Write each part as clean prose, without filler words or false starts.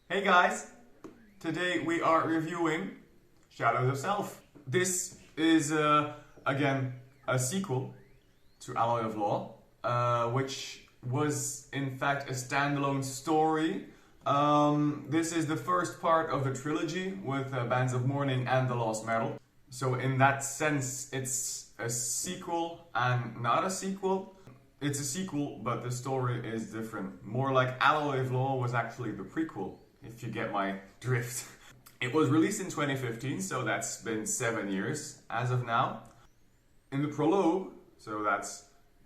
Hey guys! Today we are reviewing Shadows of Self. This is, again, a sequel to Alloy of Law, which was in fact a standalone story. This is the first part of the trilogy with Bands of Mourning and The Lost Metal. So in that sense, it's a sequel and not a sequel. It's a sequel, but the story is different. More like Alloy of Law was actually the prequel, if you get my drift. It was released in 2015, so that's been 7 years as of now. In the prologue, so that's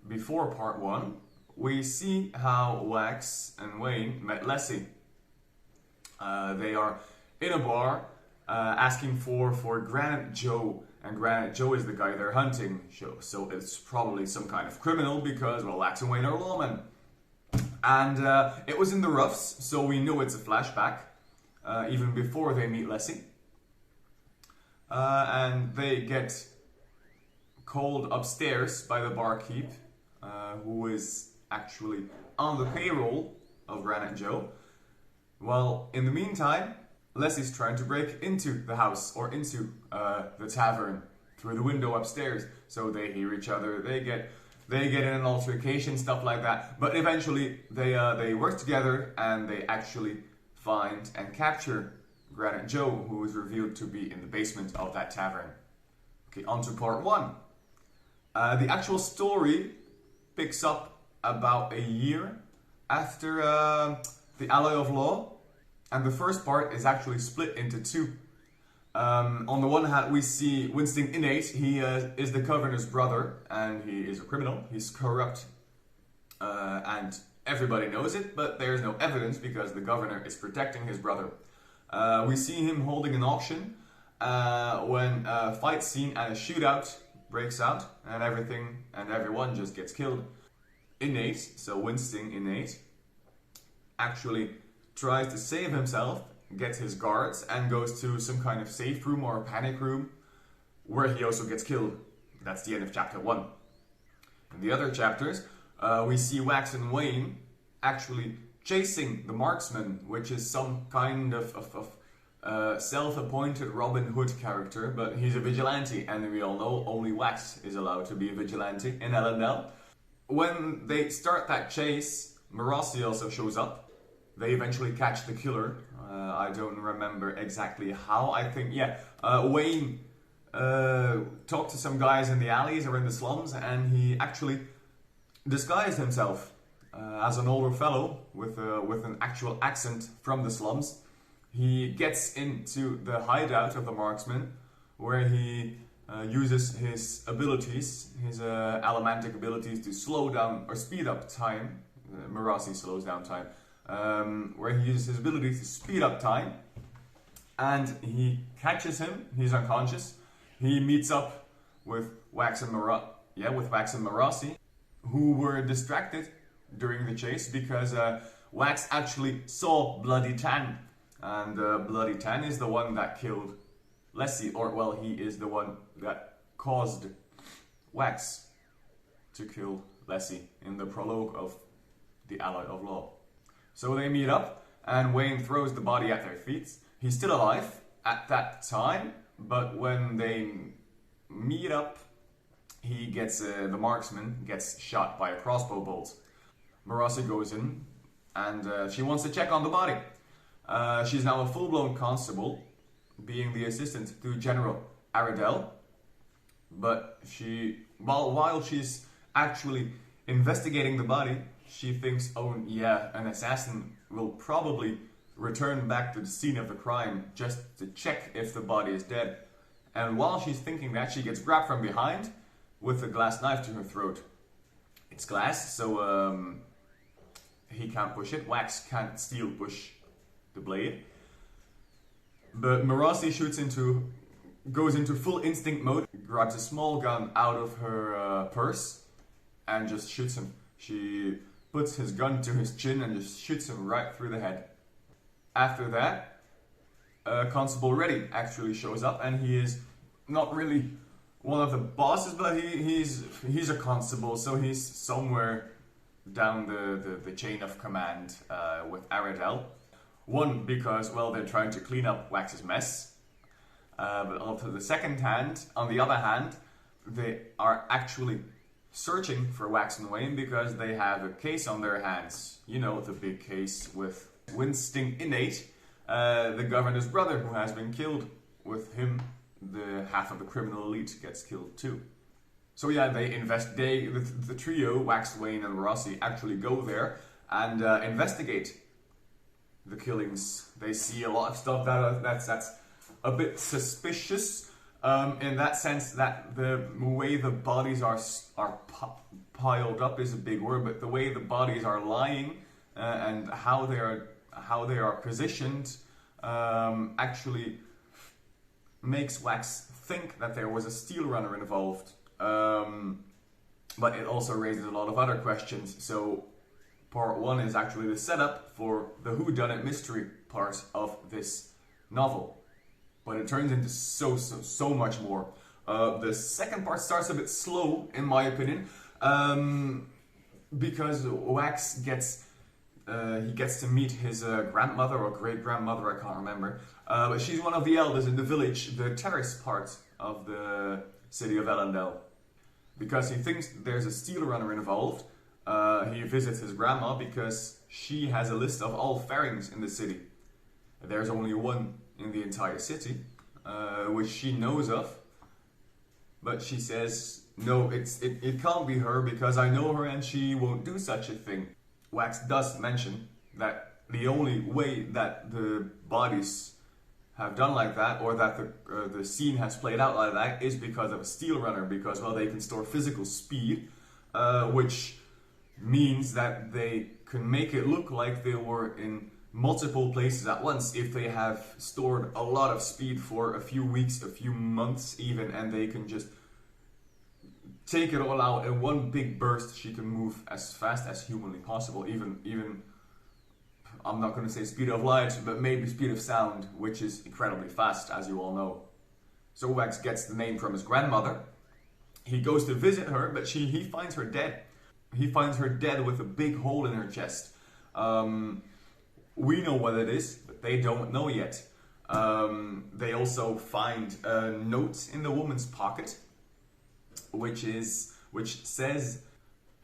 before part 1, we see how Wax and Wayne met Leslie. They are in a bar asking for Granite Joe, and Granite Joe is the guy they're hunting. So it's probably some kind of criminal because, well, Wax and Wayne are lawmen. And it was in the roughs, so we know it's a flashback, even before they meet Leslie. And they get called upstairs by the barkeep, who is actually on the payroll of Granite Joe. Well, in the meantime, Leslie's trying to break into the house, or into the tavern, through the window upstairs. So they hear each other, they get in an altercation, stuff like that. But eventually, they work together and they actually find and capture Granite Joe, who is revealed to be in the basement of that tavern. Okay, on to part 1. The actual story picks up about a year after the Alloy of Law, and the first part is actually split into 2. On the one hand, we see Winston Innate. He is the governor's brother, and he is a criminal. He's corrupt, and everybody knows it, but there's no evidence because the governor is protecting his brother. We see him holding an auction when a fight scene and a shootout breaks out, and everything and everyone just gets killed. Innate, so Winston Innate, actually tries to save himself, gets his guards, and goes to some kind of safe room or a panic room, where he also gets killed. That's the end of chapter 1. In the other chapters, we see Wax and Wayne actually chasing the marksman, which is some kind of self-appointed Robin Hood character, but he's a vigilante, and we all know only Wax is allowed to be a vigilante in L&L. When they start that chase, Marossi also shows up. They eventually catch the killer. I don't remember exactly how. I think, Wayne talked to some guys in the alleys or in the slums, and he actually disguised himself as an older fellow with an actual accent from the slums. He gets into the hideout of the marksman, where he uses his abilities, his allomantic abilities, to slow down or speed up time. Marossi slows down time. Where he uses his ability to speed up time, and he catches him. He's unconscious. He meets up with Wax and Marossi, who were distracted during the chase because Wax actually saw Bloody Tan, and Bloody Tan is the one that killed Leslie, or well, he is the one that caused Wax to kill Leslie in the prologue of the Alloy of Law. So they meet up, and Wayne throws the body at their feet. He's still alive at that time, but when they meet up, he gets the marksman gets shot by a crossbow bolt. Marossi goes in, and she wants to check on the body. She's now a full-blown constable, being the assistant to General Aradel. But while she's actually investigating the body, she thinks, oh yeah, an assassin will probably return back to the scene of the crime just to check if the body is dead. And while she's thinking that, she gets grabbed from behind with a glass knife to her throat. It's glass, so he can't push it. Wax can't push the blade. But Marossi goes into full instinct mode, grabs a small gun out of her purse, and just shoots him. She puts his gun to his chin and just shoots him right through the head. After that, Constable Reddy actually shows up, and he is not really one of the bosses, but he's a constable, so he's somewhere down the chain of command with Aradel. One, because, well, they're trying to clean up Wax's mess. But on the other hand, they are actually searching for Wax and Wayne because they have a case on their hands. You know, the big case with Winston Innate, the governor's brother who has been killed. With him, the half of the criminal elite gets killed too. So yeah, the trio, Wax, Wayne and Rossi, actually go there and investigate the killings. They see a lot of stuff that's a bit suspicious, in that sense that the way the bodies are piled up is a big word, but the way the bodies are lying and how they are positioned actually makes Wax think that there was a steel runner involved. But it also raises a lot of other questions. So part 1 is actually the setup for the whodunit mystery part of this novel. But it turns into so much more. The second part starts a bit slow, in my opinion, because Wax gets to meet his grandmother or great-grandmother, I can't remember. But she's one of the elders in the village, the terrace part of the city of Ellendale. Because he thinks there's a steel runner involved, he visits his grandma because she has a list of all fairings in the city. There's only one in the entire city, which she knows of. But she says, no, it can't be her because I know her and she won't do such a thing. Wax does mention that the only way that the bodies have done like that, or that the scene has played out like that, is because of a steel runner, because, well, they can store physical speed, which means that they can make it look like they were in multiple places at once if they have stored a lot of speed for a few weeks, a few months even, and they can just take it all out in one big burst. She can move as fast as humanly possible, even I'm not going to say speed of light, but maybe speed of sound, which is incredibly fast, as you all know. So Wax gets the name from his grandmother. He goes to visit her, but he finds her dead. He finds her dead with a big hole in her chest. We know what it is, but they don't know yet. They also find a note in the woman's pocket, which says,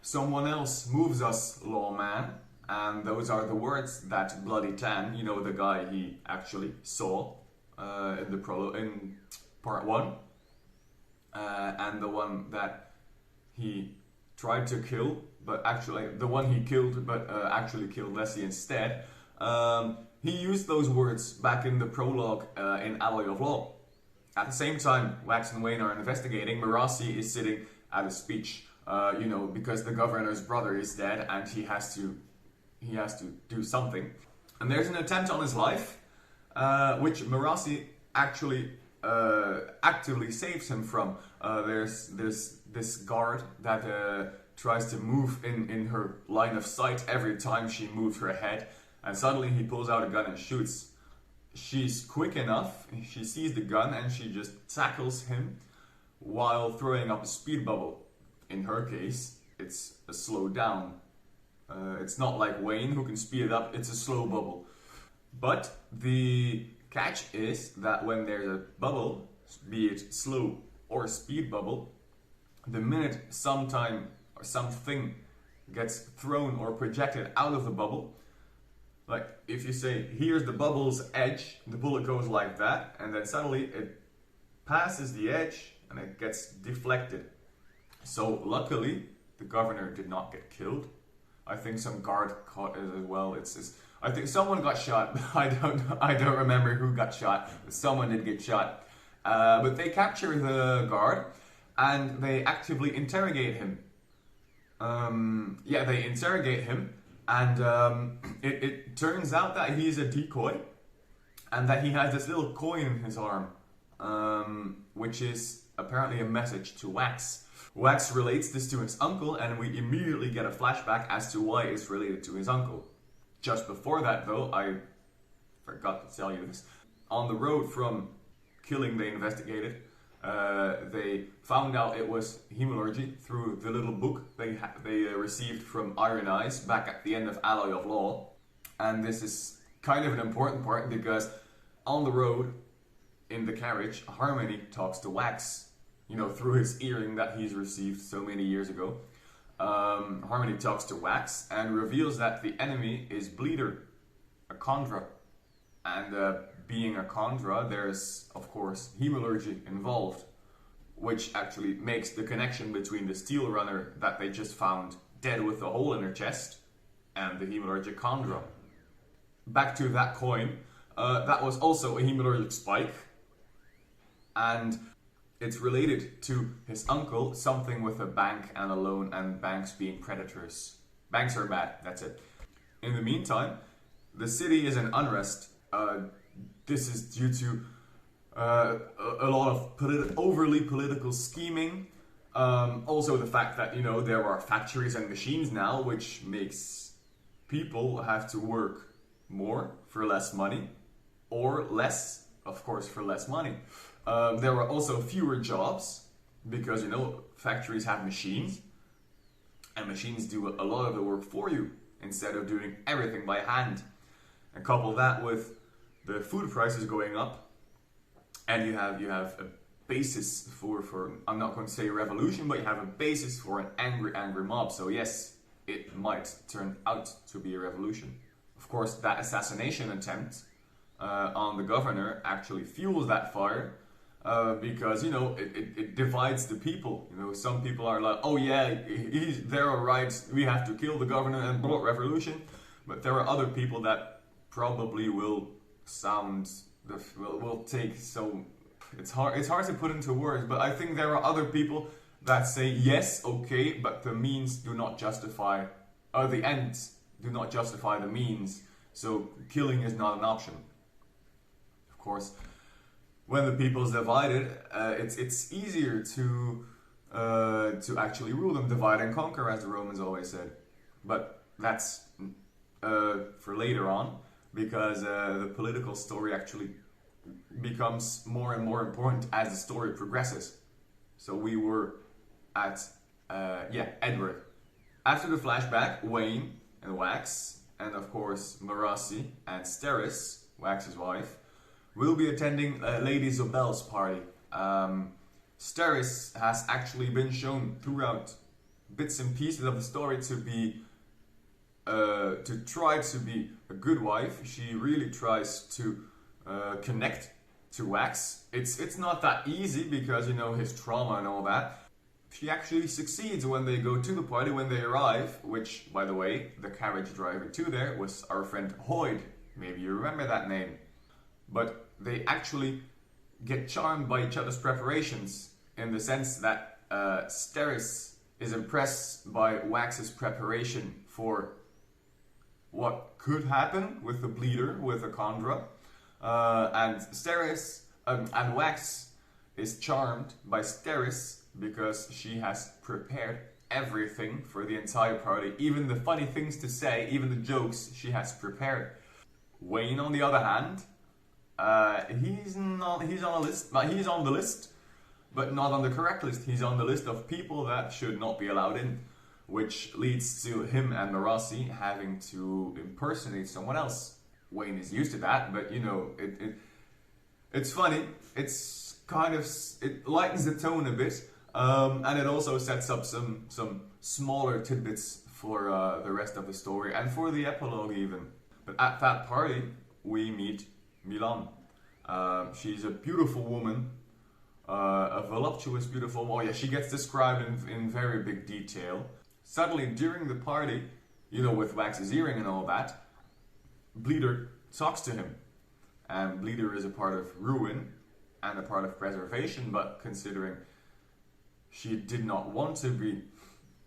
"Someone else moves us, lawman." And those are the words that Bloody Tan, you know, the guy he actually saw in the prologue, in part 1, and the one that he tried to kill, but actually the one he killed, but actually killed Leslie instead. He used those words back in the prologue in Alloy of Law. At the same time, Wax and Wayne are investigating. Marassi is sitting at a speech, because the governor's brother is dead and he has to do something. And there's an attempt on his life, which Marassi actually actively saves him from. There's this guard that tries to move in her line of sight every time she moves her head, and suddenly he pulls out a gun and shoots. She's quick enough, she sees the gun and she just tackles him while throwing up a speed bubble. In her case, it's a slow down. It's not like Wayne who can speed it up, it's a slow bubble. But the catch is that when there's a bubble, be it slow or speed bubble, the minute sometime or something gets thrown or projected out of the bubble, like if you say, here's the bubble's edge, the bullet goes like that, and then suddenly it passes the edge and it gets deflected. So luckily, the governor did not get killed. I think some guard caught it as well. I think someone got shot. I don't remember who got shot, but someone did get shot. But they capture the guard and they actively interrogate him. They interrogate him, and it turns out that he's a decoy and that he has this little coin in his arm, which is apparently a message to Wax. Wax relates this to his uncle, and we immediately get a flashback as to why it's related to his uncle. Just before that, though, I forgot to tell you this. On the road from killing they investigated, they found out it was hemalurgy through the little book they received from Iron Eyes back at the end of Alloy of Law. And this is kind of an important part because on the road, in the carriage, Harmony talks to Wax, through his earring that he's received so many years ago. Harmony talks to Wax and reveals that the enemy is Bleeder, a Chondra. And being a Chondra, there's, of course, hemalurgy involved, which actually makes the connection between the Steel Runner that they just found dead with a hole in her chest and the hemalurgic Chondra. Back to that coin, that was also a hemalurgic spike, and it's related to his uncle, something with a bank and a loan, and banks being predators. Banks are bad, that's it. In the meantime, the city is in unrest. This is due to a lot of overly political scheming. Also the fact that, there are factories and machines now, which makes people have to work more for less money, or less, of course, for less money. There are also fewer jobs, because, factories have machines, and machines do a lot of the work for you, instead of doing everything by hand. And couple that with the food prices going up, and you have a basis for I'm not going to say a revolution, but you have a basis for an angry mob. So yes, it might turn out to be a revolution. Of course, that assassination attempt on the governor actually fuels that fire, because it divides the people. Some people are like, oh yeah, there are riots, we have to kill the governor and blow revolution. But there are other people that probably will take so. It's hard to put into words, but I think there are other people that say yes, okay, but the means do not justify, or the ends do not justify the means, so killing is not an option. Of course, when the people is divided, it's easier to actually rule them, divide and conquer, as the Romans always said. But that's for later on, because the political story actually becomes more and more important as the story progresses. So we were at Edward. After the flashback, Wayne and Wax, and of course Marasi and Steris, Wax's wife, will be attending Lady Zobel's party. Steris has actually been shown throughout bits and pieces of the story to be to try to be a good wife. She really tries to connect to Wax. It's not that easy because his trauma and all that. She actually succeeds when they go to the party, when they arrive, which, by the way, the carriage driver to there was our friend Hoyd. Maybe you remember that name. But they actually get charmed by each other's preparations, in the sense that Steris is impressed by Wax's preparation for what could happen with the Bleeder, with the Chondra. And Steris and Wax is charmed by Steris because she has prepared everything for the entire party. Even the funny things to say, even the jokes, she has prepared. Wayne, on the other hand, he's on the list, but not on the correct list. He's on the list of people that should not be allowed in, which leads to him and Marasi having to impersonate someone else. Wayne is used to that, but it's funny. It's it lightens the tone a bit, and it also sets up some smaller tidbits for the rest of the story and for the epilogue even. But at that party, we meet Milan. She's a beautiful woman, a voluptuous, beautiful woman. Oh yeah, she gets described in very big detail. Suddenly, during the party, with Wax's earring and all that, Bleeder talks to him. And Bleeder is a part of ruin and a part of preservation, but considering she did not want to be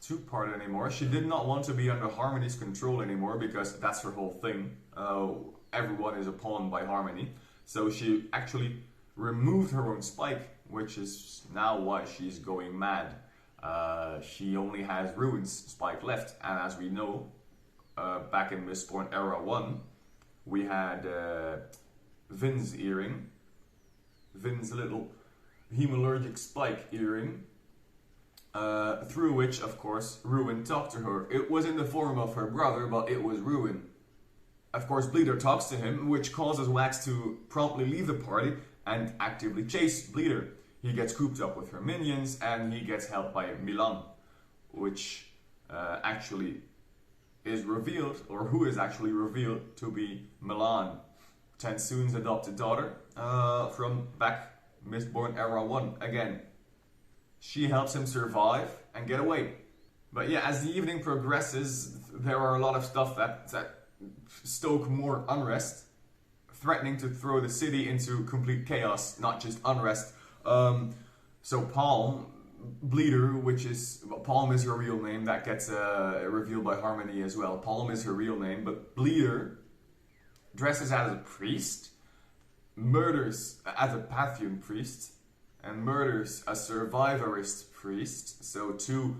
two-part anymore, she did not want to be under Harmony's control anymore, because that's her whole thing. Everyone is a pawn by Harmony. So she actually removed her own spike, which is now why she's going mad. She only has Ruin's spike left, and as we know, back in Mistborn Era 1, we had Vin's earring, Vin's little hemalurgic spike earring, through which, of course, Ruin talked to her. It was in the form of her brother, but it was Ruin. Of course, Bleeder talks to him, which causes Wax to promptly leave the party and actively chase Bleeder. He gets cooped up with her minions, and he gets helped by Milan, which actually is revealed, or who is actually revealed to be Milan, Tensoon's adopted daughter from back Mistborn Era 1 again. She helps him survive and get away. But yeah, as the evening progresses, there are a lot of stuff that stoke more unrest, threatening to throw the city into complete chaos, not just unrest. So Palm, Bleeder, Palm is her real name, that gets revealed by Harmony as well. Palm is her real name, but Bleeder dresses as a priest, murders as a Pathian priest, and murders a survivorist priest. So two,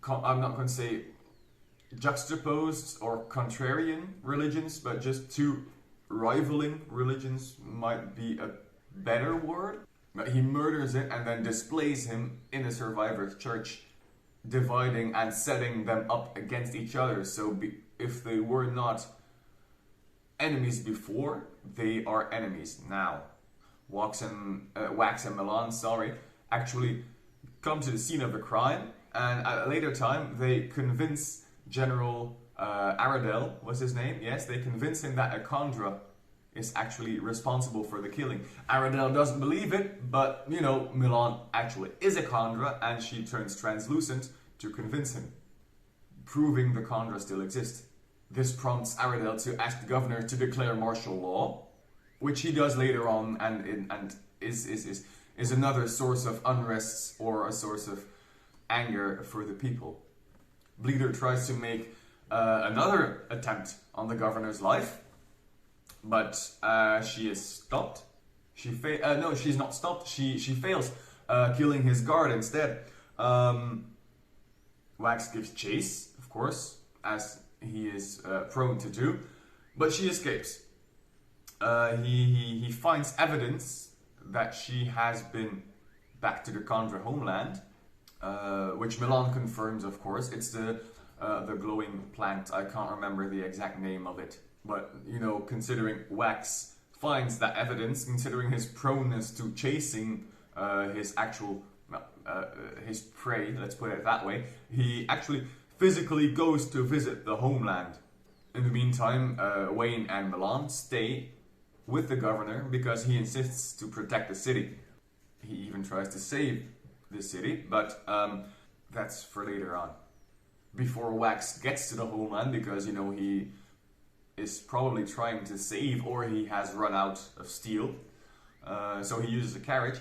I'm not going to say juxtaposed or contrarian religions, but just two rivaling religions might be a better word. But he murders it and then displays him in the survivors' church, dividing and setting them up against each other. So if they were not enemies before, they are enemies now. Wax and Milan, actually come to the scene of the crime, and at a later time they convince General Aradel, was his name? Yes, they convince him that a Kandra is actually responsible for the killing. Aradel doesn't believe it, but Milan actually is a Kandra, and she turns translucent to convince him, proving the Kandra still exist. This prompts Aradel to ask the governor to declare martial law, which he does later on, and is another source of unrest or a source of anger for the people. Bleeder tries to make another attempt on the governor's life, but she is stopped. She's not stopped. She fails, killing his guard instead. Wax gives chase, of course, as he is prone to do, but she escapes. He finds evidence that she has been back to the Kandra homeland, which Milan confirms, of course. It's the glowing plant. I can't remember the exact name of it, but considering Wax finds that evidence, considering his proneness to chasing his actual his prey, let's put it that way, he actually physically goes to visit the homeland. In the meantime, Wayne and Milan stay with the governor because he insists to protect the city. He even tries to save the city, but that's for later on. Before Wax gets to the homeland, because he is probably trying to save, or he has run out of steel, so he uses a carriage.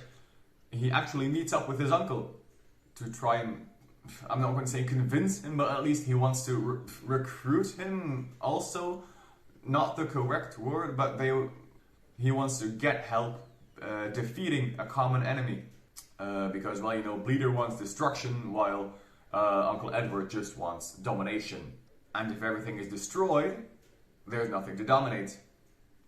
He actually meets up with his uncle to try and, I'm not going to say convince him, but at least he wants to recruit him also. Not the correct word, but he wants to get help defeating a common enemy. Because, Bleeder wants destruction, while Uncle Edward just wants domination. And if everything is destroyed, there's nothing to dominate.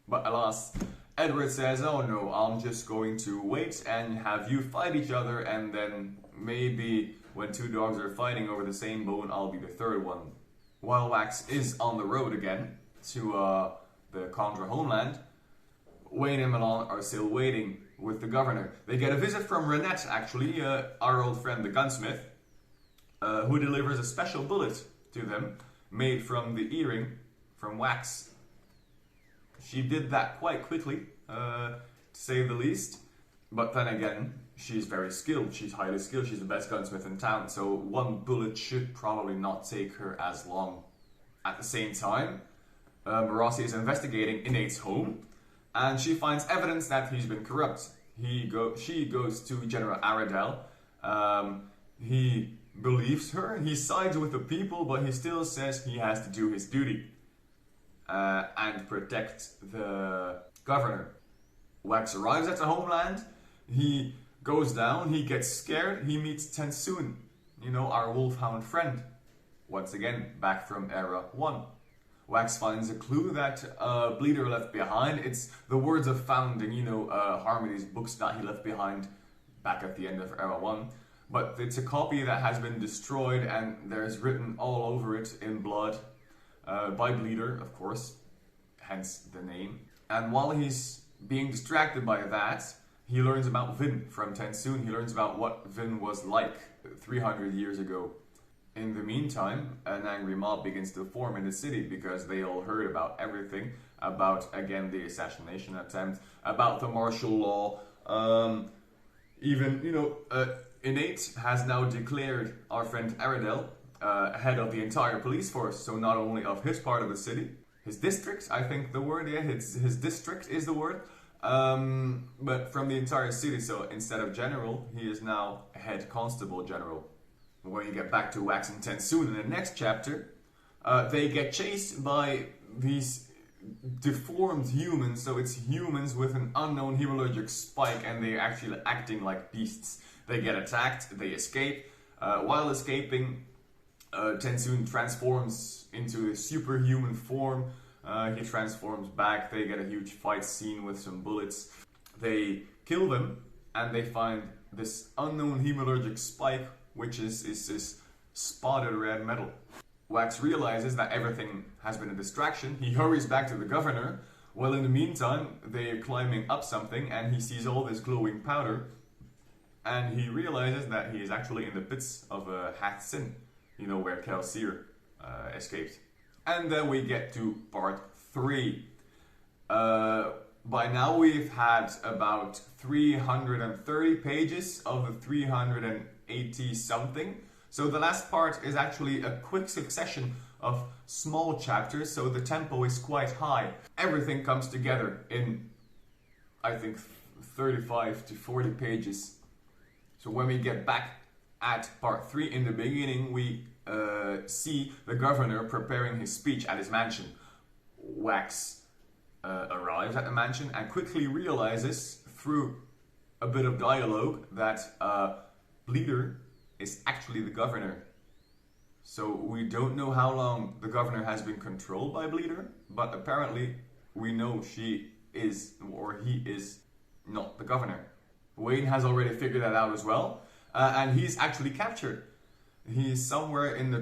But alas, Edward says, oh no, I'm just going to wait and have you fight each other, and then maybe when two dogs are fighting over the same bone, I'll be the third one. While Wax is on the road again to the Kandra homeland, Wayne and Milan are still waiting with the governor. They get a visit from Renette, actually, our old friend the gunsmith, who delivers a special bullet to them, made from the earring from Wax. She did that quite quickly, to say the least. But then again, she's very skilled. She's highly skilled. She's the best gunsmith in town. So one bullet should probably not take her as long. At the same time, Marossi is investigating Innate's home, and she finds evidence that he's been corrupt. She goes to General Aradel. He believes her. He sides with the people, but he still says he has to do his duty and protect the governor. Wax arrives at the homeland. He goes down. He gets scared. He meets Tensoon, our wolfhound friend. Once again, back from Era 1. Wax finds a clue that Bleeder left behind. It's the words of founding, Harmony's books that he left behind back at the end of Era 1. But it's a copy that has been destroyed, and there's written all over it in blood by Bleeder, of course, hence the name. And while he's being distracted by that, he learns about Vin from Tensoon. He learns about what Vin was like 300 years ago. In the meantime, an angry mob begins to form in the city because they all heard about everything, about, again, the assassination attempt, about the martial law. Innate has now declared our friend Aradel head of the entire police force, so not only of his part of the city, his district, I think the word, yeah, his district is the word, but from the entire city. So instead of general, he is now head constable general. When you get back to Wax and Tensoon in the next chapter, they get chased by these deformed humans. So it's humans with an unknown hematologic spike, and they're actually acting like beasts. They get attacked, they escape. While escaping, Tensoon transforms into a superhuman form. He transforms back, they get a huge fight scene with some bullets. They kill them, and they find this unknown hematologic spike, which is this spotted red metal. Wax realizes that everything has been a distraction. He hurries back to the governor. Well, in the meantime, they are climbing up something, and he sees all this glowing powder. And he realizes that he is actually in the pits of Hath Sin, where Kelsier escaped. And then we get to part 3. By now we've had about 330 pages of the 380 something. So the last part is actually a quick succession of small chapters, so the tempo is quite high. Everything comes together in, I think, 35 to 40 pages. So when we get back at part 3 in the beginning, we see the governor preparing his speech at his mansion. Wax arrives at the mansion and quickly realizes through a bit of dialogue that Bleeder is actually the governor. So we don't know how long the governor has been controlled by Bleeder, but apparently we know she is, or he is, not the governor. Wayne has already figured that out as well, and he's actually captured. He's somewhere in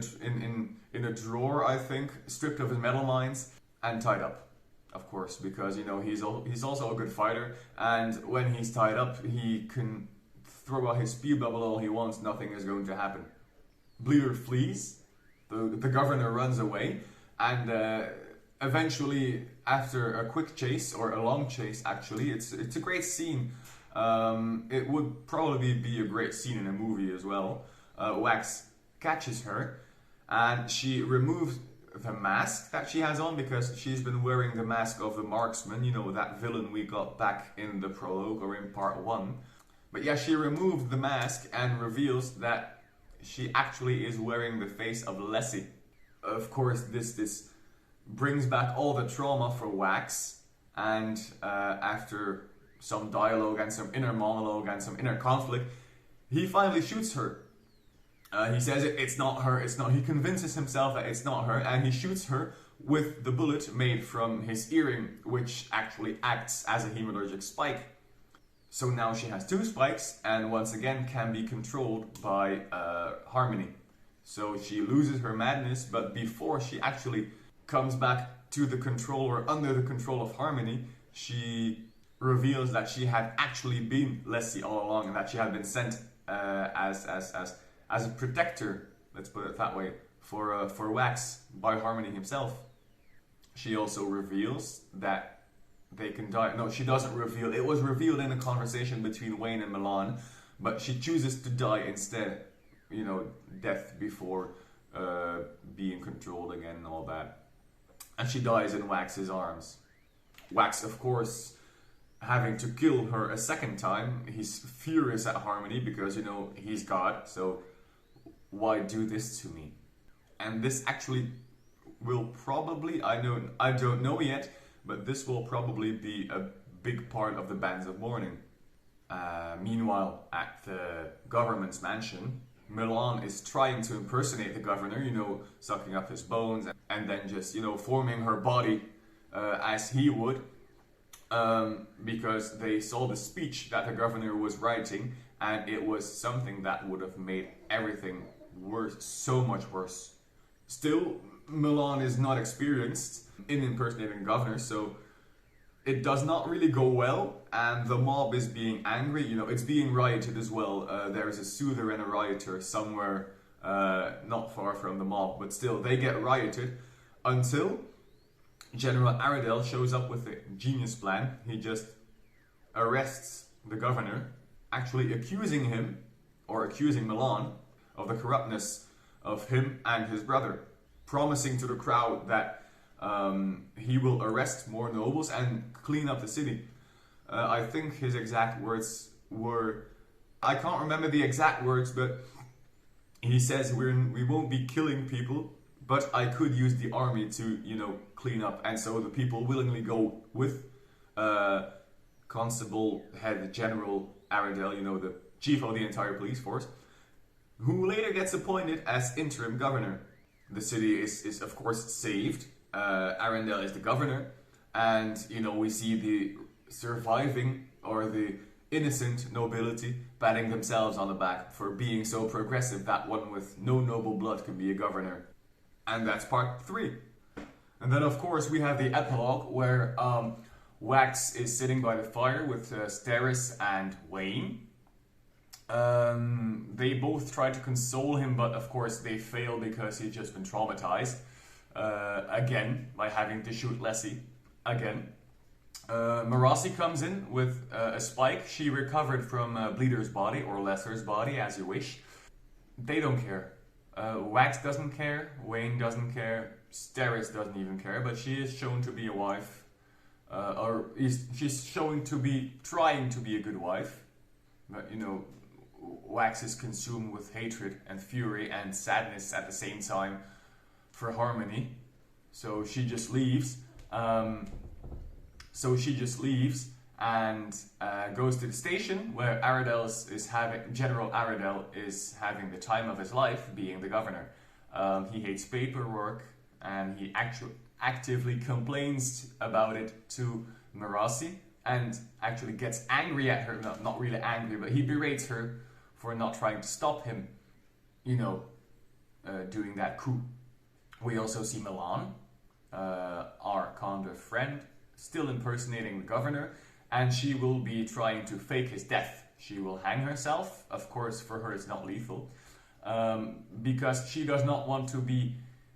a drawer, I think, stripped of his metal mines and tied up, of course, because he's also a good fighter, and when he's tied up, he can throw out his speed bubble all he wants. Nothing is going to happen. Bleeder flees. The governor runs away, and eventually, after a quick chase, or a long chase, actually, it's a great scene. It would probably be a great scene in a movie as well. Wax catches her, and she removes the mask that she has on, because she's been wearing the mask of the marksman, that villain we got back in the prologue, or in part 1. But yeah, she removed the mask and reveals that she actually is wearing the face of Lessie. Of course, this brings back all the trauma for Wax, and after some dialogue and some inner monologue and some inner conflict, he finally shoots her. He says it's not her, it's not. He convinces himself that it's not her, and he shoots her with the bullet made from his earring, which actually acts as a hematologic spike. So now she has 2 spikes, and once again can be controlled by Harmony. So she loses her madness, but before she actually comes back to the control, or under the control of Harmony, she reveals that she had actually been Leslie all along, and that she had been sent as a protector, let's put it that way, for Wax by Harmony himself. She also reveals that they can die. No, she doesn't reveal. It was revealed in a conversation between Wayne and Milan, but she chooses to die instead. Death before being controlled again and all that. And she dies in Wax's arms. Wax, of course, having to kill her a second time, he's furious at Harmony because, he's God, so why do this to me? And this actually will probably, I don't know yet, but this will probably be a big part of the Bands of Mourning. Meanwhile, at the government's mansion, Milan is trying to impersonate the governor, sucking up his bones and then just, forming her body as he would, because they saw the speech that the governor was writing, and it was something that would have made everything worse, so much worse. Still, Milan is not experienced in impersonating governors, so it does not really go well, and the mob is being angry. You know, it's being rioted as well. There's a soother and a rioter somewhere not far from the mob, but still, they get rioted until General Aradel shows up with a genius plan. He just arrests the governor, actually accusing him, or accusing Milan, of the corruptness of him and his brother, promising to the crowd that he will arrest more nobles and clean up the city. I think his exact words were, I can't remember the exact words, but he says we won't be killing people, but I could use the army to, you know, clean up. And so the people willingly go with Constable Head General Aradel, you know, the chief of the entire police force, who later gets appointed as interim governor. The city is of course saved. Arundel is the governor, and you know, we see the surviving or the innocent nobility patting themselves on the back for being so progressive that one with no noble blood can be a governor. And that's part 3. And then of course we have the epilogue where Wax is sitting by the fire with Steris and Wayne. They both try to console him, but of course they fail because he's just been traumatized. Again, by having to shoot Lessie again. Marasi comes in with a spike. She recovered from Bleeder's body, or Lesser's body, as you wish. They don't care. Wax doesn't care, Wayne doesn't care, Steris doesn't even care, but she is shown to be a wife. She's shown to be trying to be a good wife. But, you know, Wax is consumed with hatred and fury and sadness at the same time for harmony, so she just leaves. And goes to the station where General Aradel is having the time of his life, being the governor. He hates paperwork, and he actively complains about it to Marasi, and actually gets angry at her. Not really angry, but he berates her for not trying to stop him, you know, doing that coup. We also see Milan, our Conde friend, still impersonating the governor, and she will be trying to fake his death. She will hang herself. Of course, for her it's not lethal, because she does not want to be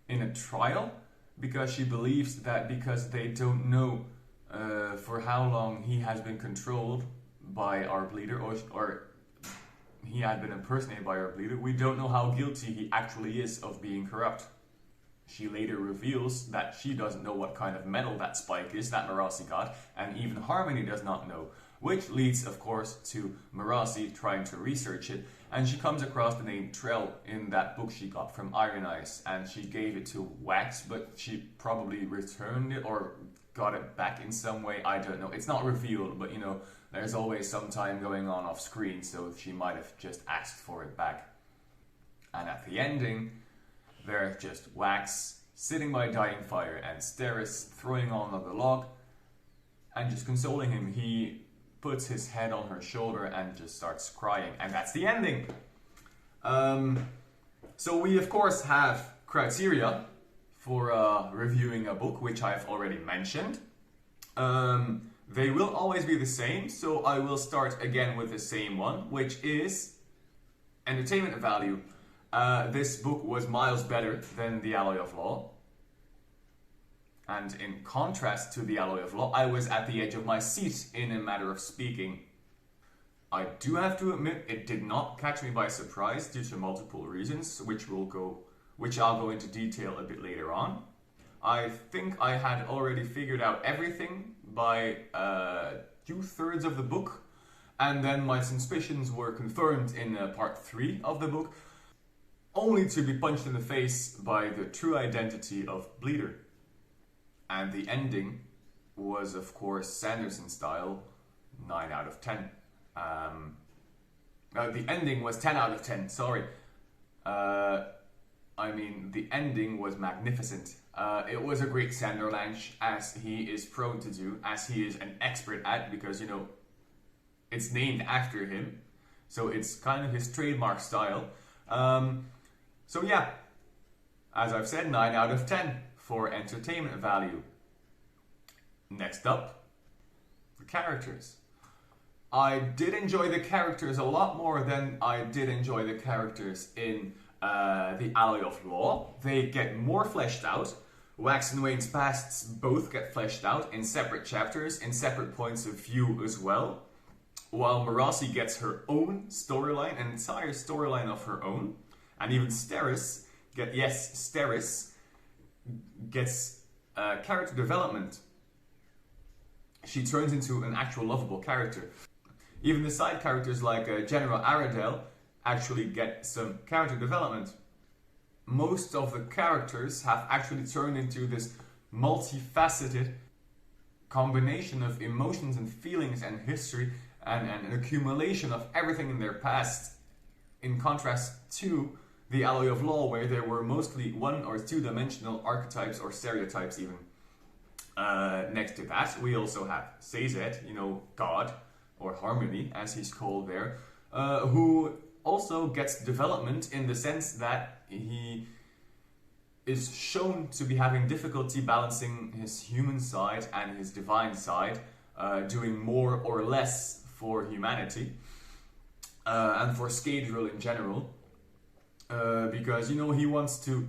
in a trial, because she believes that because they don't know for how long he has been controlled by our bleeder, or he had been impersonated by our bleeder, we don't know how guilty he actually is of being corrupt. She later reveals that she doesn't know what kind of metal that spike is that Marasi got, and even Harmony does not know, which leads, of course, to Marasi trying to research it, and she comes across the name Trell in that book she got from Iron Eyes, and she gave it to Wax, but she probably returned it or got it back in some way, I don't know. It's not revealed, but you know, there's always some time going on off screen, so she might have just asked for it back. And at the ending, there's just Wax sitting by a dying fire and Steris throwing on the log and just consoling him. He puts his head on her shoulder and just starts crying, and that's the ending. So we of course have criteria for reviewing a book, which I've already mentioned. They will always be the same, so I will start again with the same one, which is entertainment value. This book was miles better than The Alloy of Law. And in contrast to The Alloy of Law, I was at the edge of my seat in a matter of speaking. I do have to admit, it did not catch me by surprise due to multiple reasons, which I'll go into detail a bit later on. I think I had already figured out everything by 2/3 of the book, and then my suspicions were confirmed in part 3 of the book, only to be punched in the face by the true identity of Bleeder. And the ending was, of course, Sanderson style, 9 out of 10. The ending was 10 out of 10, sorry. The ending was magnificent. It was a great Sanderlanche, as he is prone to do, as he is an expert at, because, you know, it's named after him. So it's kind of his trademark style. So yeah, as I've said, 9 out of 10 for entertainment value. Next up, the characters. I did enjoy the characters a lot more than I did enjoy the characters in the Alloy of Law. They get more fleshed out. Wax and Wayne's pasts both get fleshed out in separate chapters, in separate points of view as well. While Marasi gets her own storyline, an entire storyline of her own. And even Steris gets character development. She turns into an actual lovable character. Even the side characters like General Aradel actually get some character development. Most of the characters have actually turned into this multifaceted combination of emotions and feelings and history and an accumulation of everything in their past, in contrast to the Alloy of Law, where there were mostly 1 or 2 dimensional archetypes or stereotypes even. Next to that, we also have Sazed, God, or Harmony, as he's called there, who also gets development in the sense that he is shown to be having difficulty balancing his human side and his divine side, doing more or less for humanity, and for Scadrial in general, because, he wants to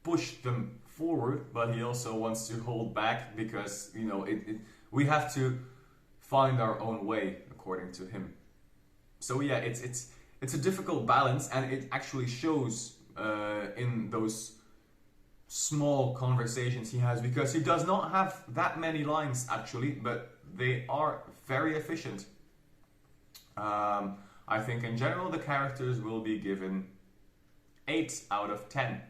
push them forward, but he also wants to hold back because, we have to find our own way, according to him. So yeah, it's a difficult balance, and it actually shows in those small conversations he has, because he does not have that many lines actually, but they are very efficient. I think in general the characters will be given 8 out of 10,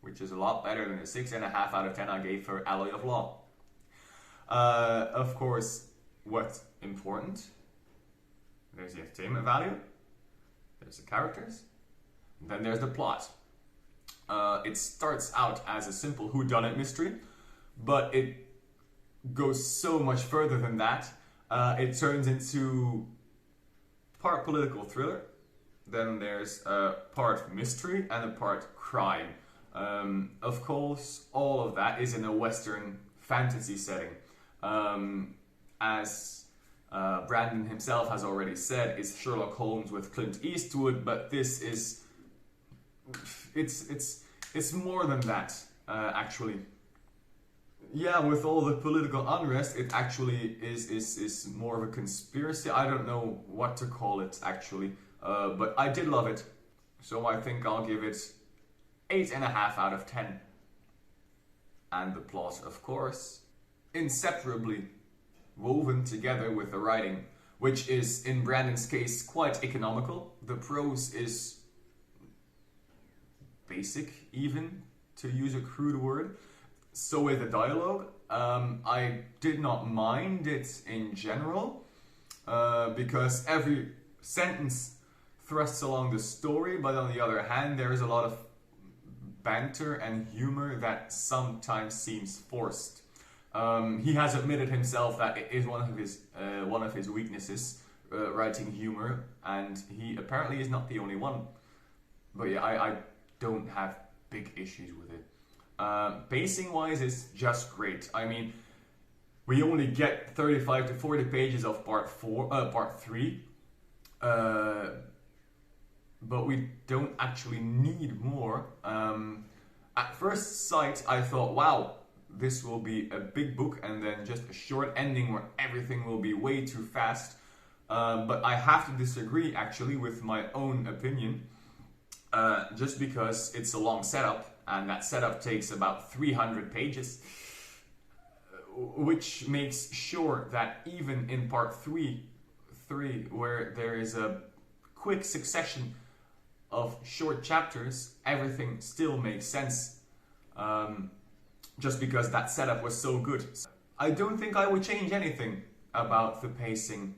which is a lot better than the 6.5 out of 10 I gave for Alloy of Law. Of course, what's important? There's the entertainment value, there's the characters, and then there's the plot. It starts out as a simple whodunit mystery, but it goes so much further than that. It turns into part political thriller, then there's a part mystery and a part crime. Of course, all of that is in a Western fantasy setting. As Brandon himself has already said, it's Sherlock Holmes with Clint Eastwood, but this is it's more than that, actually. Yeah, with all the political unrest, it actually is more of a conspiracy. I don't know what to call it, actually, but I did love it, so I think I'll give it 8.5 out of 10. And the plot, of course, inseparably woven together with the writing, which is, in Brandon's case, quite economical. The prose is basic, even, to use a crude word. So with the dialogue, I did not mind it in general, because every sentence thrusts along the story, but on the other hand, there is a lot of banter and humor that sometimes seems forced. He has admitted himself that it is one of his weaknesses, writing humor, and he apparently is not the only one. But yeah, I don't have big issues with it. Pacing wise, it's just great. I mean, we only get 35 to 40 pages of part 3, but we don't actually need more. At first sight, I thought, wow, this will be a big book and then just a short ending where everything will be way too fast. But I have to disagree, actually, with my own opinion, just because it's a long setup. And that setup takes about 300 pages, which makes sure that even in part 3, where there is a quick succession of short chapters, everything still makes sense, just because that setup was so good. I don't think I would change anything about the pacing,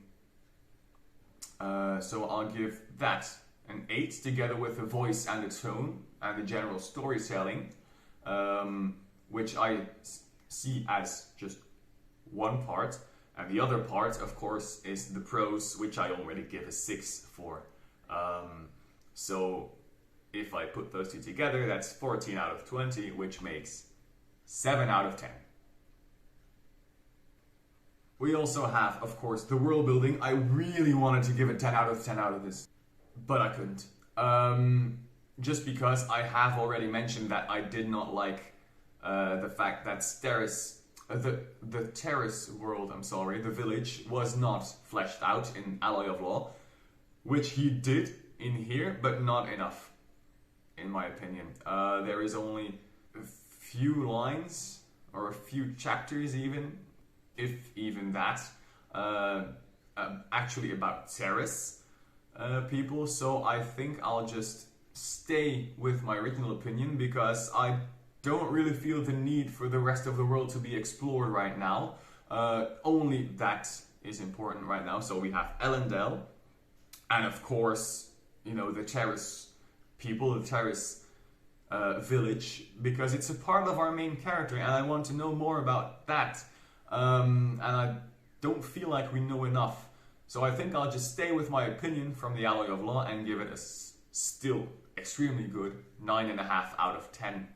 so I'll give that an 8, together with the voice and the tone and the general storytelling, which I see as just one part. And the other part, of course, is the prose, which I already give a 6 for. So if I put those two together, that's 14 out of 20, which makes 7 out of 10. We also have, of course, the world building. I really wanted to give it 10 out of 10 out of this, but I couldn't. Just because I have already mentioned that I did not like the fact that the terrace world, the village, was not fleshed out in Alloy of Law, which he did in here, but not enough, in my opinion. There is only a few lines, or a few chapters even, if even that, actually about terrace people, so I think I'll just stay with my original opinion, because I don't really feel the need for the rest of the world to be explored right now. Only that is important right now. So we have Elendel, and of course, you know, the terrace people, the terrace village, because it's a part of our main character, and I want to know more about that. And I don't feel like we know enough. So I think I'll just stay with my opinion from the Alloy of Law and give it a still extremely good 9.5 out of 10.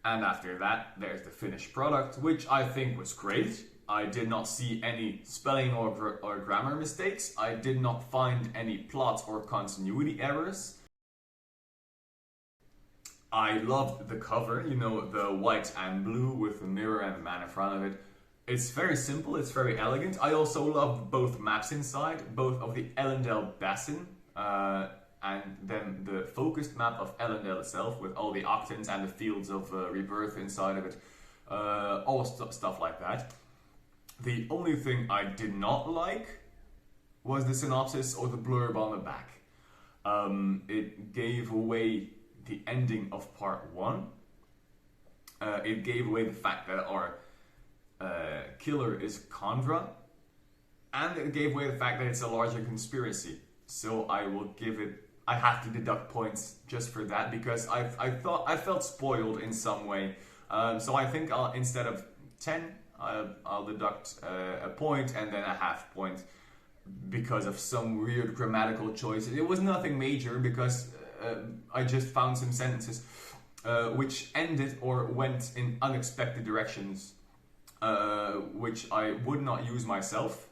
And after that, there's the finished product, which I think was great. I did not see any spelling or grammar mistakes. I did not find any plot or continuity errors. I loved the cover, you know, the white and blue with the mirror and the man in front of it. It's very simple, it's very elegant. I also loved both maps inside, both of the Elendel Basin, and then the focused map of Elendel itself with all the octans and the fields of rebirth inside of it, all stuff like that. The only thing I did not like was the synopsis or the blurb on the back. It gave away the ending of part 1. It gave away the fact that our killer is Kandra, and it gave away the fact that it's a larger conspiracy. So I will give it, I have to deduct points just for that, because I felt spoiled in some way. So I think I'll, instead of 10, I'll deduct a point and then a half point because of some weird grammatical choices. It was nothing major, because I just found some sentences which ended or went in unexpected directions, which I would not use myself,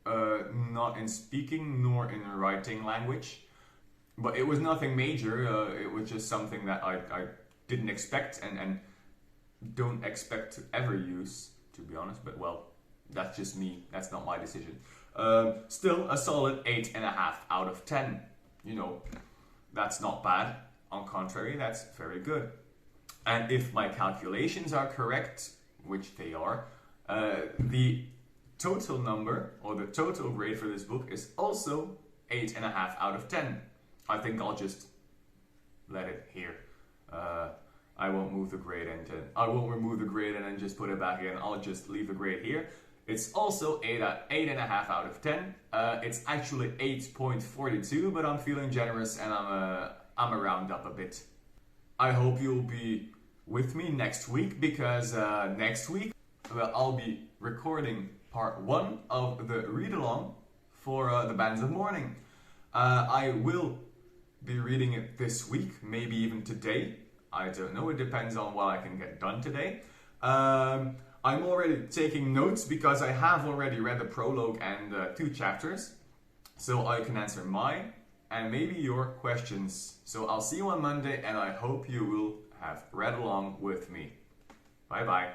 not in speaking nor in writing language. But it was nothing major. It was just something that I didn't expect and don't expect to ever use, to be honest. But well, that's just me. That's not my decision. Still a solid 8.5 out of 10. You know, that's not bad. On contrary, that's very good. And if my calculations are correct, which they are, the total number or the total grade for this book is also 8.5 out of 10. I think I'll just let it here. I won't move the grade and I won't remove the grade and then just put it back in. I'll just leave the grade here. It's also 8.5 out of 10. It's actually 8.42, but I'm feeling generous and I'm a round up a bit. I hope you'll be with me next week, because next week I'll be recording part 1 of the read-along for the Bands of Mourning. I will be reading it this week, maybe even today. I don't know, it depends on what I can get done today. I'm already taking notes because I have already read the prologue and 2 chapters, so I can answer mine and maybe your questions. So I'll see you on Monday, and I hope you will have read along with me. Bye bye.